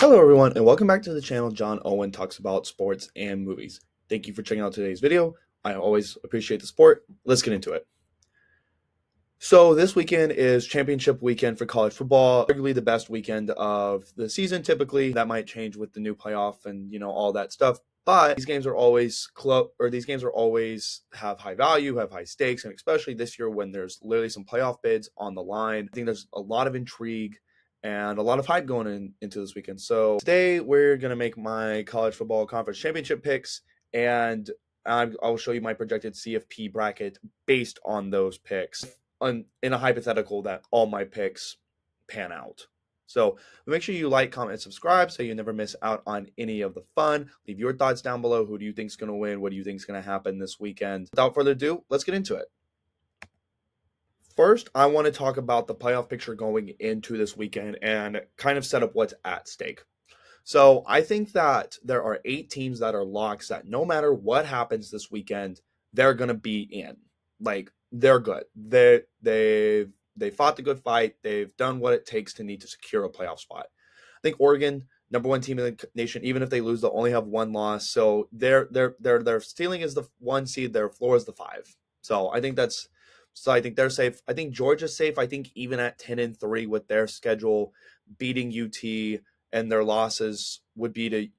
Hello everyone and welcome back to the channel. John Owen talks about sports and movies. Thank you for checking out today's video. I always appreciate the support. Let's get into it. So this weekend is championship weekend for college football, arguably the best weekend of the season. Typically that might change with the new playoff and all that stuff. But these games are always these games are always have high value, have high stakes, and especially this year when there's literally some playoff bids on the line. I think there's a lot of intrigue and a lot of hype going into this weekend. So today we're gonna make my college football conference championship picks, and I'll show you my projected CFP bracket based on those picks in a hypothetical that all my picks pan out. So make sure you like, comment, and subscribe so you never miss out on any of the fun. Leave your thoughts down below. Who do you think is going to win? What do you think is going to happen this weekend? Without further ado, let's get into it. First, I want to talk about the playoff picture going into this weekend and kind of set up what's at stake. So I think that there are 8 teams that are locks that no matter what happens this weekend, they're going to be in. Like, they're good. They fought the good fight. They've done what it takes to need to secure a playoff spot. I think Oregon, number 1 team in the nation, even if they lose, they'll only have 1 loss. So their ceiling is the 1 seed, their floor is the 5. So I think they're safe. I think Georgia's safe. I think even at 10-3 with their schedule, beating UT and their losses would be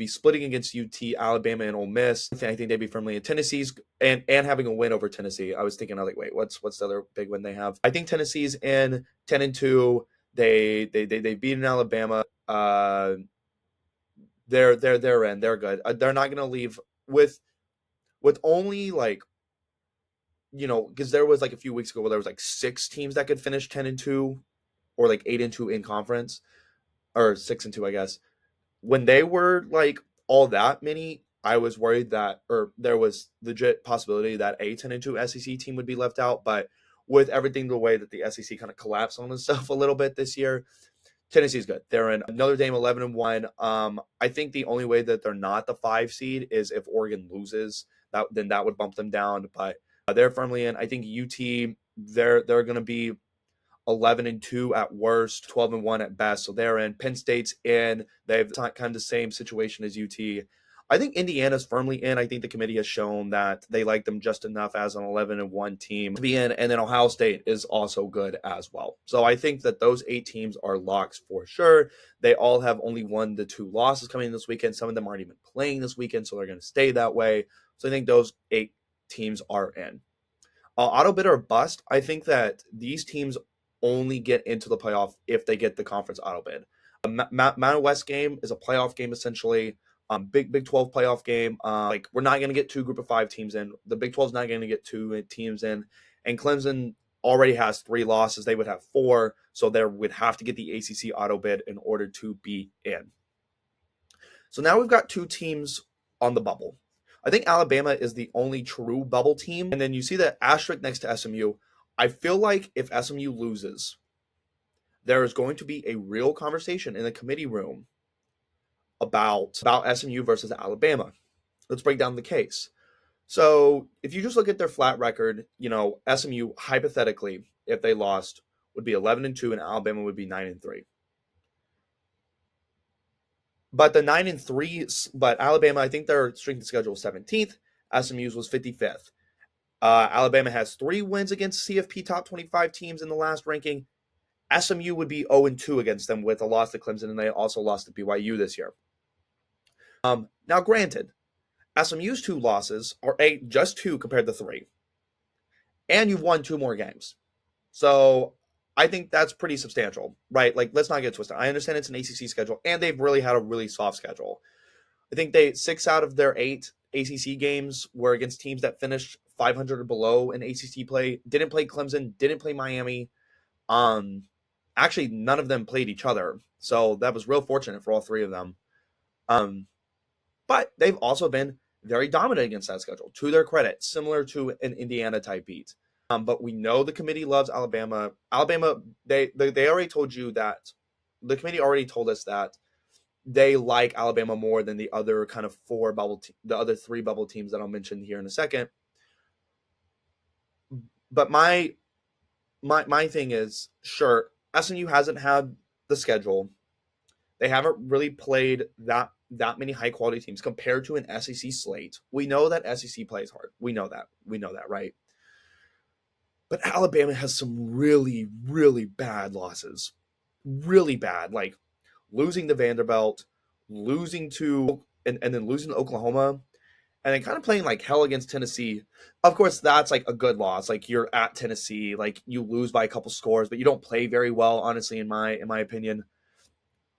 splitting against UT, Alabama, and Ole Miss. I think they'd be firmly in Tennessee's and having a win over Tennessee. I was thinking, I was like, wait, what's the other big win they have? I think Tennessee's in 10-2. They beaten Alabama. They're in. They're good. They're not gonna leave with only because there was like a few weeks ago where there was like 6 teams that could finish 10-2 or like 8-2 in conference, or 6-2, I guess. When they were like all that many, I was worried that, or there was legit possibility that a 10-2 SEC team would be left out. But with everything the way that the SEC kind of collapsed on itself a little bit this year, Tennessee's good. They're in. Notre Dame 11-1. I think the only way that they're not the 5 seed is if Oregon loses. Then that would bump them down. But they're firmly in. I think UT, they're going to be 11-2 at worst, 12-1 at best. So they're in. Penn State's in. They have kind of the same situation as UT. I think Indiana's firmly in. I think the committee has shown that they like them just enough as an 11-1 team to be in. And then Ohio State is also good as well. So I think that those 8 teams are locks for sure. They all have only 1 to 2 losses coming this weekend. Some of them aren't even playing this weekend, so they're going to stay that way. So I think those 8 teams are in. Auto bid or bust. I think that these teams only get into the playoff if they get the conference auto bid. A Mountain West game is a playoff game essentially. Big 12 playoff game. We're not going to get 2 group of 5 teams in. The Big 12 is not going to get 2 teams in, and Clemson already has 3 losses. They would have 4, so they would have to get the ACC auto bid in order to be in. So now we've got 2 teams on the bubble. I think Alabama is the only true bubble team. And then you see that asterisk next to SMU. I feel like if SMU loses, there is going to be a real conversation in the committee room about SMU versus Alabama. Let's break down the case. So if you just look at their flat record, SMU hypothetically, if they lost, would be 11-2 and Alabama would be 9-3. But the 9-3, but Alabama, I think their strength of schedule was 17th. SMU's was 55th. Alabama has 3 wins against CFP top 25 teams in the last ranking. SMU would be 0-2 against them with a loss to Clemson, and they also lost to BYU this year. Now, granted, SMU's 2 losses are just 2 compared to 3. And you've won 2 more games. So I think that's pretty substantial, right? Like, let's not get twisted. I understand it's an ACC schedule, and they've really had a really soft schedule. I think 6 out of their 8 ACC games were against teams that finished 500 or below in ACC play. Didn't play Clemson, didn't play Miami. Actually, none of them played each other, so that was real fortunate for all 3 of them. But they've also been very dominant against that schedule, to their credit, similar to an Indiana type beat. But we know the committee loves Alabama. Alabama, they already told you that. The committee already told us that they like Alabama more than the other kind of 4 the other 3 bubble teams that I'll mention here in a second. But my thing is, sure, SMU hasn't had the schedule They haven't really played that many high quality teams compared to an SEC slate. We know that SEC plays hard. We know that. We know that, right? But Alabama has some really, really bad losses. Really bad. Like losing to Vanderbilt, losing to and then losing to Oklahoma, and then kind of playing like hell against Tennessee. Of course, that's like a good loss. Like you're at Tennessee, like you lose by a couple scores, but you don't play very well, honestly, in my opinion.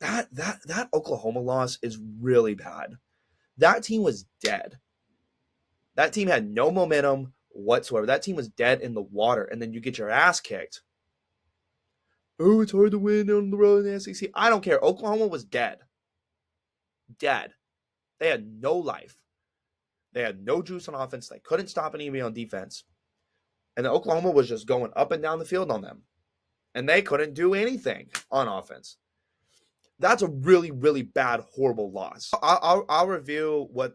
That Oklahoma loss is really bad. That team was dead. That team had no momentum whatsoever. That team was dead in the water, and then you get your ass kicked. Oh, it's hard to win on the road in the SEC. I don't care. Oklahoma was dead. Dead. They had no life. They had no juice on offense. They couldn't stop anybody on defense. And Oklahoma was just going up and down the field on them. And they couldn't do anything on offense. That's a really, really bad, horrible loss. I'll review what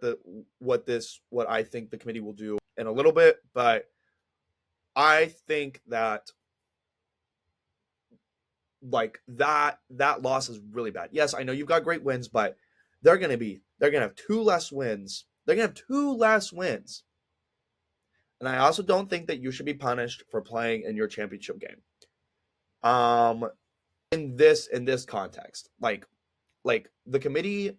I think the committee will do in a little bit, but I think that like that loss is really bad. Yes, I know you've got great wins, but they're gonna have 2 less wins. They're gonna have 2 less wins. And I also don't think that you should be punished for playing in your championship game. In this context, like the committee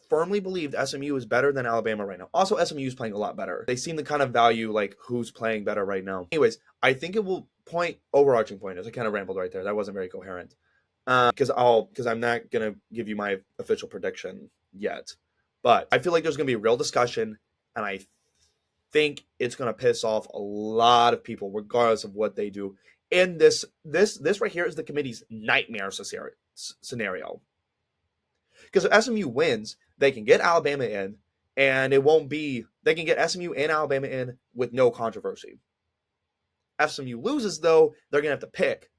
firmly believed SMU is better than Alabama right now. Also, SMU is playing a lot better. They seem to kind of value like who's playing better right now. Anyways, I think it will overarching point is I kind of rambled right there. That wasn't very coherent. Because I'm not gonna give you my official prediction yet, but I feel like there's gonna be a real discussion, and I think it's gonna piss off a lot of people, regardless of what they do. And this right here is the committee's nightmare scenario. Because if SMU wins, they can get Alabama in, and they can get SMU and Alabama in with no controversy. SMU loses, though, they're going to have to pick,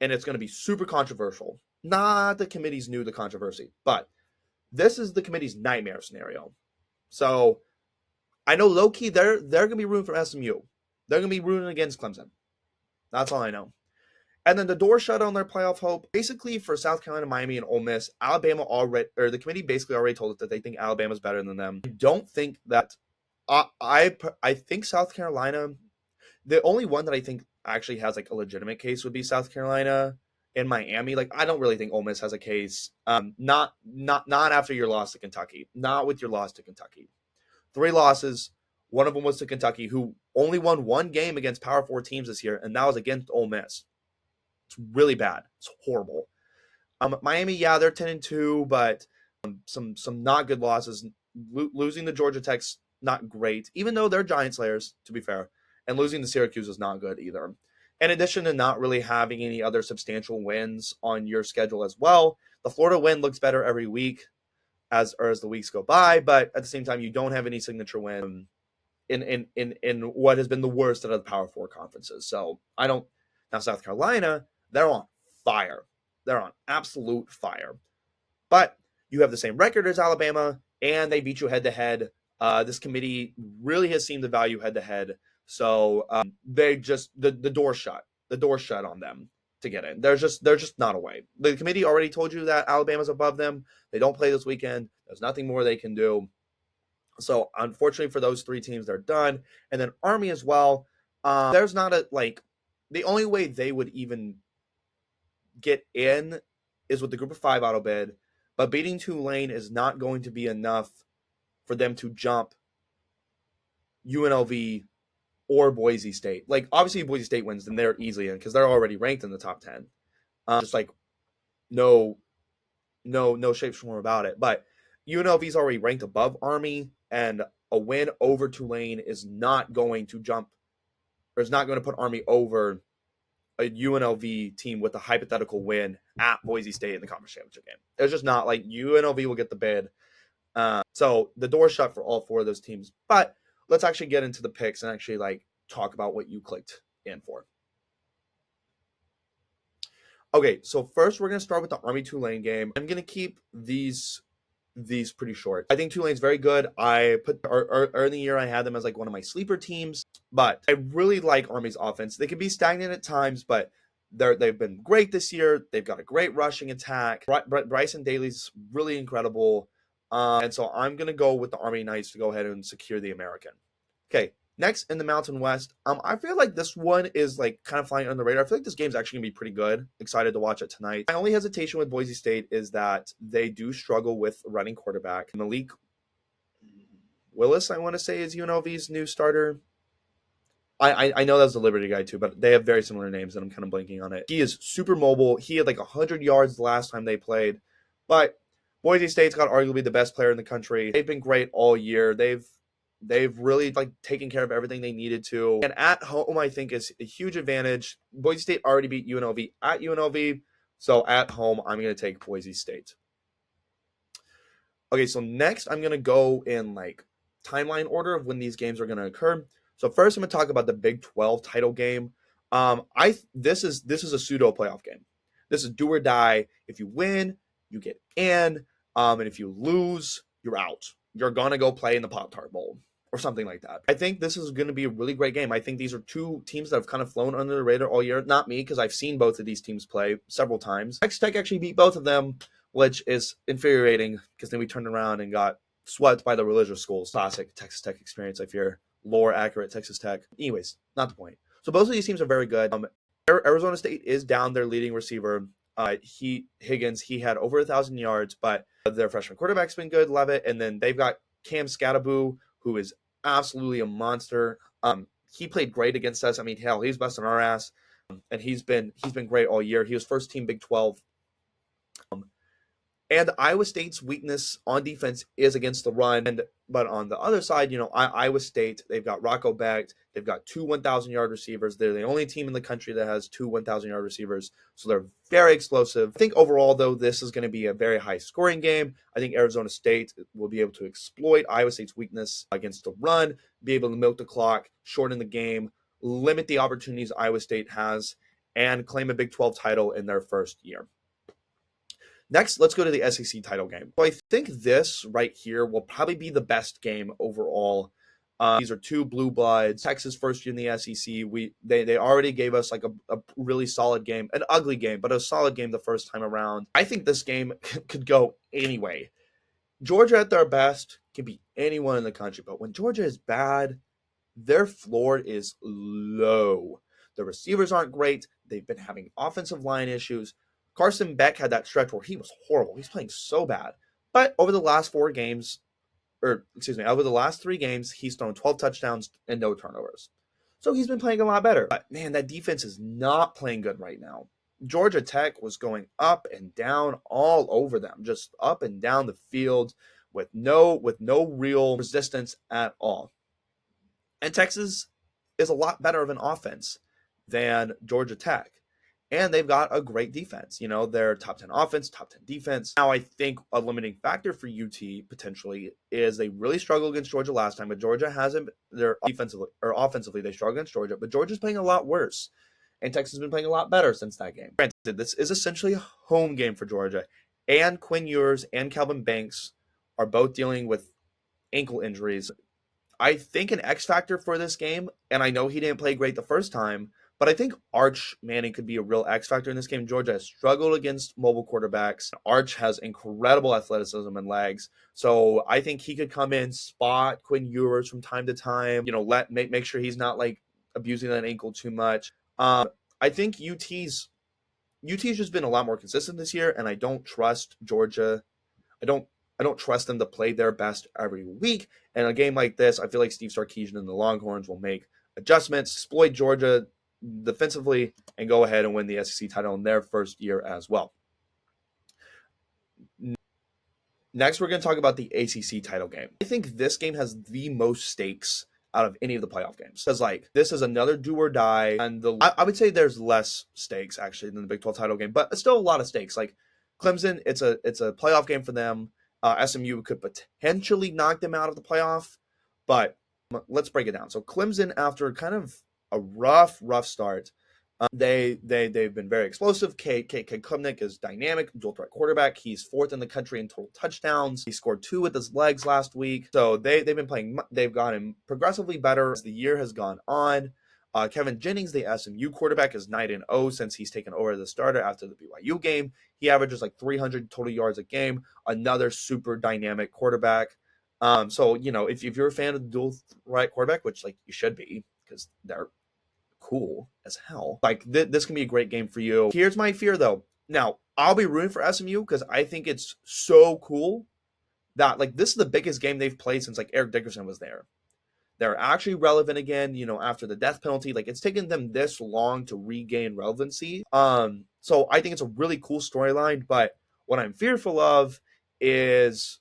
and it's going to be super controversial. Not the committee's new to controversy, but this is the committee's nightmare scenario. So I know low-key they're going to be rooting for SMU. They're going to be rooting against Clemson. That's all I know. And then the door shut on their playoff hope. Basically, for South Carolina, Miami, and Ole Miss, the committee basically already told us that they think Alabama's better than them. I don't think that. I think South Carolina. The only one that I think actually has like a legitimate case would be South Carolina and Miami. Like I don't really think Ole Miss has a case. Not after your loss to Kentucky. Not with your loss to Kentucky. 3 losses. One of them was to Kentucky, who only won 1 game against Power 4 teams this year, and that was against Ole Miss. It's really bad. It's horrible. Miami, yeah, they're 10-2, but some not good losses. Losing to Georgia Tech's not great, even though they're giant slayers, to be fair. And losing to Syracuse is not good either. In addition to not really having any other substantial wins on your schedule as well, the Florida win looks better every week as the weeks go by, but at the same time, you don't have any signature win in what has been the worst out of the Power 4 conferences. So now South Carolina, they're on fire. They're on absolute fire. But you have the same record as Alabama, and they beat you head-to-head. This committee really has seemed to value head-to-head. So they just the door shut. The door shut on them to get in. They're just not a way. The committee already told you that Alabama's above them. They don't play this weekend. There's nothing more they can do. So unfortunately for those 3 teams, they're done. And then Army as well. There's not the only way they would even get in is with the group of 5 auto bid, but beating Tulane is not going to be enough for them to jump UNLV or Boise State. Like obviously Boise State wins, then they're easily in because they're already ranked in the top 10. Just like no shape, form about it. But UNLV is already ranked above Army, and a win over Tulane is not going to put Army over a UNLV team with a hypothetical win at Boise State in the conference championship game. It's just not like UNLV will get the bid. So the door shut for all 4 of those teams. But let's actually get into the picks and actually like talk about what you clicked in for. Okay, so first we're going to start with the Army-Tulane game. I'm going to keep these pretty short. I think Tulane's very good. I put early in the year I had them as like one of my sleeper teams, but I really like Army's offense. They can be stagnant at times, but They've been great this year. They've got a great rushing attack. Bryson Daly's really incredible. And so I'm going to go with the Army Knights to go ahead and secure the American. Okay, next in the Mountain West, I feel like this one is like kind of flying under the radar. I feel like this game's actually going to be pretty good. Excited to watch it tonight. My only hesitation with Boise State is that they do struggle with running quarterback. Malik Willis, I want to say, is UNLV's new starter. I know that's the Liberty guy too, but they have very similar names, and I'm kind of blanking on it. He is super mobile. He had like 100 yards the last time they played, but Boise State's got arguably the best player in the country. They've been great all year. They've really like taken care of everything they needed to, and at home I think is a huge advantage. Boise State already beat UNLV at UNLV, so at home I'm going to take Boise State. Okay, so next I'm going to go in like timeline order of when these games are going to occur. So first, I'm going to talk about the Big 12 title game. This is a pseudo playoff game. This is do or die. If you win, you get in, and if you lose, you're out. You're gonna go play in the Pop-Tart Bowl or something like that. I think this is going to be a really great game. I think these are two teams that have kind of flown under the radar all year. Not me, because I've seen both of these teams play several times. Texas Tech actually beat both of them, which is infuriating because then we turned around and got swept by the religious schools. Classic Texas Tech experience, I fear. Lore accurate Texas Tech. Anyways, not the point. So both of these teams are very good. Arizona State is down their leading receiver. Higgins, he had over 1,000 yards, but their freshman quarterback's been good, Levitt, and then they've got Cam Skattebo, who is absolutely a monster. He played great against us. I mean, hell, he's busting our ass, and he's been great all year. He was first team Big 12. And Iowa State's weakness on defense is against the run. But on the other side, Iowa State, they've got Rocco Becht. They've got two 1,000-yard receivers. They're the only team in the country that has two 1,000-yard receivers. So they're very explosive. I think overall, though, this is going to be a very high-scoring game. I think Arizona State will be able to exploit Iowa State's weakness against the run, be able to milk the clock, shorten the game, limit the opportunities Iowa State has, and claim a Big 12 title in their first year. Next, let's go to the SEC title game. So I think this right here will probably be the best game overall. These are two blue bloods. Texas first year in the SEC. They already gave us like a really solid game, an ugly game, but a solid game the first time around. I think this game could go anyway. Georgia at their best can beat anyone in the country, but when Georgia is bad, their floor is low. The receivers aren't great. They've been having offensive line issues. Carson Beck had that stretch where he was horrible. He's playing so bad. But over the last over the last 3 games, he's thrown 12 touchdowns and no turnovers. So he's been playing a lot better. But man, that defense is not playing good right now. Georgia Tech was going up and down all over them, just up and down the field with no real resistance at all. And Texas is a lot better of an offense than Georgia Tech. And they've got a great defense. They're top 10 offense, top 10 defense. Now, I think a limiting factor for UT potentially is they really struggled against Georgia last time, but Georgia hasn't. They're offensively, they struggle against Georgia, but Georgia's playing a lot worse. And Texas has been playing a lot better since that game. Granted, this is essentially a home game for Georgia. And Quinn Ewers and Calvin Banks are both dealing with ankle injuries. I think an X factor for this game, and I know he didn't play great the first time, but I think Arch Manning could be a real X factor in this game. Georgia has struggled against mobile quarterbacks. Arch has incredible athleticism and legs. So I think he could come in, spot Quinn Ewers from time to time, make sure he's not like abusing that ankle too much. I think UT's just been a lot more consistent this year, and I don't trust Georgia. I don't trust them to play their best every week. And a game like this, I feel like Steve Sarkisian and the Longhorns will make adjustments, exploit Georgia defensively, and go ahead and win the SEC title in their first year as well. Next, we're going to talk about the ACC title game. I think this game has the most stakes out of any of the playoff games. Because this is another do or die, and I would say there's less stakes actually than the Big 12 title game, but it's still a lot of stakes. Like Clemson, it's a playoff game for them. SMU could potentially knock them out of the playoff, but let's break it down. So Clemson, after kind of a rough start, they've been very explosive. Cade Klubnik is dynamic, dual threat quarterback. He's 4th in the country in total touchdowns. He scored 2 with his legs last week. So they've been playing. They've gotten progressively better as the year has gone on. Kevin Jennings, the SMU quarterback, is 9-0 since he's taken over as the starter after the BYU game. He averages like 300 total yards a game. Another super dynamic quarterback. So, if you're a fan of the dual threat quarterback, which like you should be because they're cool as hell, like this can be a great game for you. Here's my fear though. Now, I'll be rooting for SMU because I think it's so cool that like this is the biggest game they've played since like Eric Dickerson was there. They're actually relevant again, after the death penalty. Like it's taken them this long to regain relevancy. So I think it's a really cool storyline, but what I'm fearful of is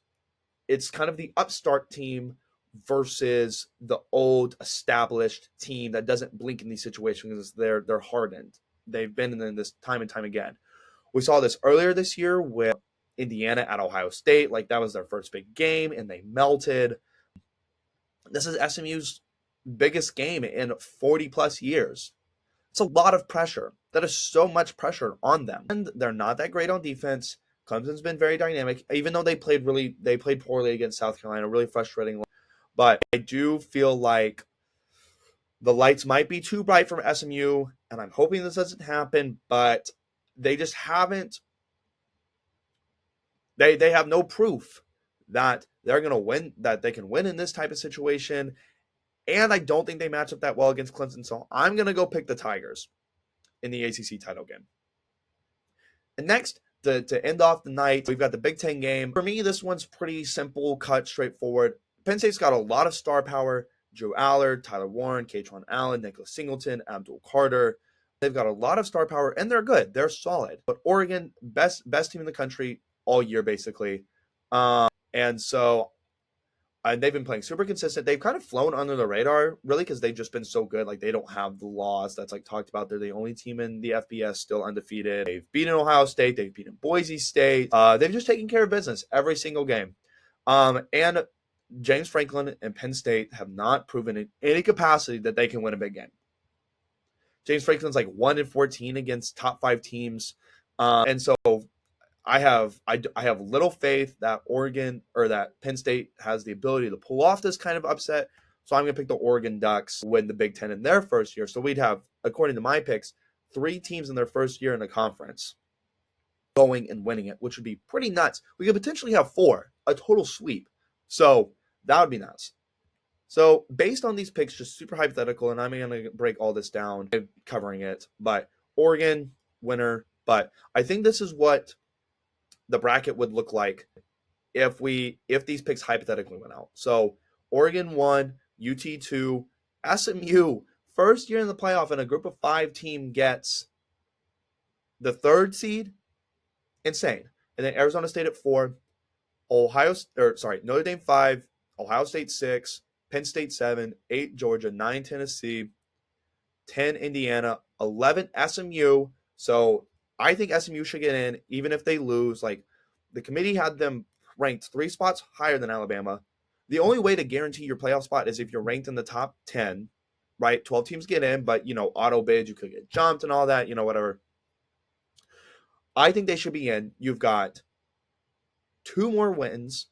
it's kind of the upstart team versus the old established team that doesn't blink in these situations because they're hardened. They've been in this time and time again. We saw this earlier this year with Indiana at Ohio State. Like that was their first big game and they melted. This is SMU's biggest game in 40 plus years. It's a lot of pressure. That is so much pressure on them. And they're not that great on defense. Clemson's been very dynamic, even though they played poorly against South Carolina, really frustrating. But I do feel like the lights might be too bright for SMU, and I'm hoping this doesn't happen, but they just haven't. They have no proof that they're going to win, that they can win in this type of situation. And I don't think they match up that well against Clemson. So I'm going to go pick the Tigers in the ACC title game. And next, to end off the night, we've got the Big Ten game. For me, this one's pretty simple, cut, straightforward. Penn State's got a lot of star power. Joe Allard, Tyler Warren, Katron Allen, Nicholas Singleton, Abdul Carter. They've got a lot of star power, and they're good. They're solid. But Oregon, best team in the country all year, basically. And they've been playing super consistent. They've kind of flown under the radar, really, because they've just been so good. Like, they don't have the loss that's, like, talked about. They're the only team in the FBS still undefeated. They've beaten Ohio State. They've beaten Boise State. They've just taken care of business every single game. And James Franklin and Penn State have not proven in any capacity that they can win a big game. James Franklin's, like, 1-14 against top 5 teams. And so I have little faith that Oregon or that Penn State has the ability to pull off this kind of upset. So I'm going to pick the Oregon Ducks win the Big Ten in their first year. So we'd have, according to my picks, 3 teams in their first year in the conference going and winning it, which would be pretty nuts. We could potentially have 4, a total sweep. So that would be nuts. So based on these picks, just super hypothetical, and I'm going to break all this down, covering it. But Oregon, winner. But I think this is what the bracket would look like if these picks hypothetically went out. So Oregon 1, UT 2, SMU, first year in the playoff, and a group of 5 team gets the 3rd seed. Insane. And then Arizona State at 4, Notre Dame 5, Ohio State 6, Penn State 7, 8 Georgia, 9 Tennessee, 10 Indiana, 11 SMU. So I think SMU should get in, even if they lose. Like, the committee had them ranked 3 spots higher than Alabama. The only way to guarantee your playoff spot is if you're ranked in the top 10, right? 12 teams get in, but, auto bid, you could get jumped and all that, whatever. I think they should be in. You've got 2 more wins,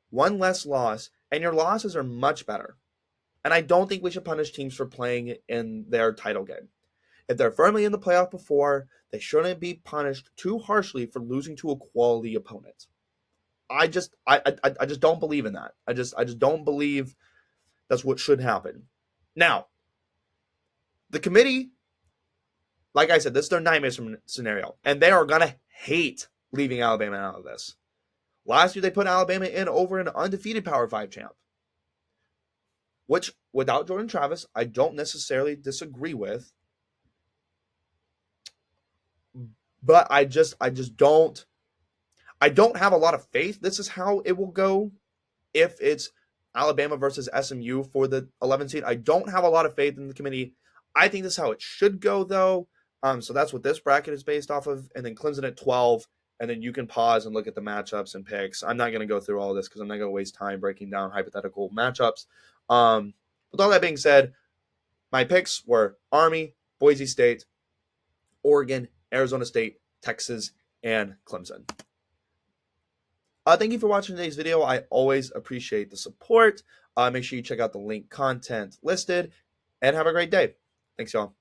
1 less loss, and your losses are much better. And I don't think we should punish teams for playing in their title game. If they're firmly in the playoff before, they shouldn't be punished too harshly for losing to a quality opponent. I just don't believe in that. I just don't believe that's what should happen. Now, the committee, like I said, this is their nightmare scenario, and they are gonna hate leaving Alabama out of this. Last year, they put Alabama in over an undefeated Power 5 champ, which, without Jordan Travis, I don't necessarily disagree with. But I don't have a lot of faith this is how it will go if it's Alabama versus SMU for the 11th seed. I don't have a lot of faith in the committee. I think this is how it should go, though. So that's what this bracket is based off of. And then Clemson at 12. And then you can pause and look at the matchups and picks. I'm not going to go through all of this because I'm not going to waste time breaking down hypothetical matchups. With all that being said, my picks were Army, Boise State, Oregon, Arizona State, Texas, and Clemson. Thank you for watching today's video. I always appreciate the support. Make sure you check out the link content listed, and have a great day. Thanks, y'all.